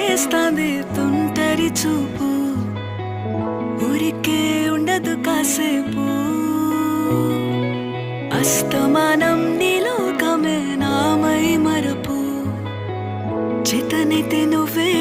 చేస్తాంది తుంటరి చూపు, ఊరికే ఉండదు కాసేపు. అస్తమానం నీలోకమే నామై మరపు, చేతనైతే నువ్వే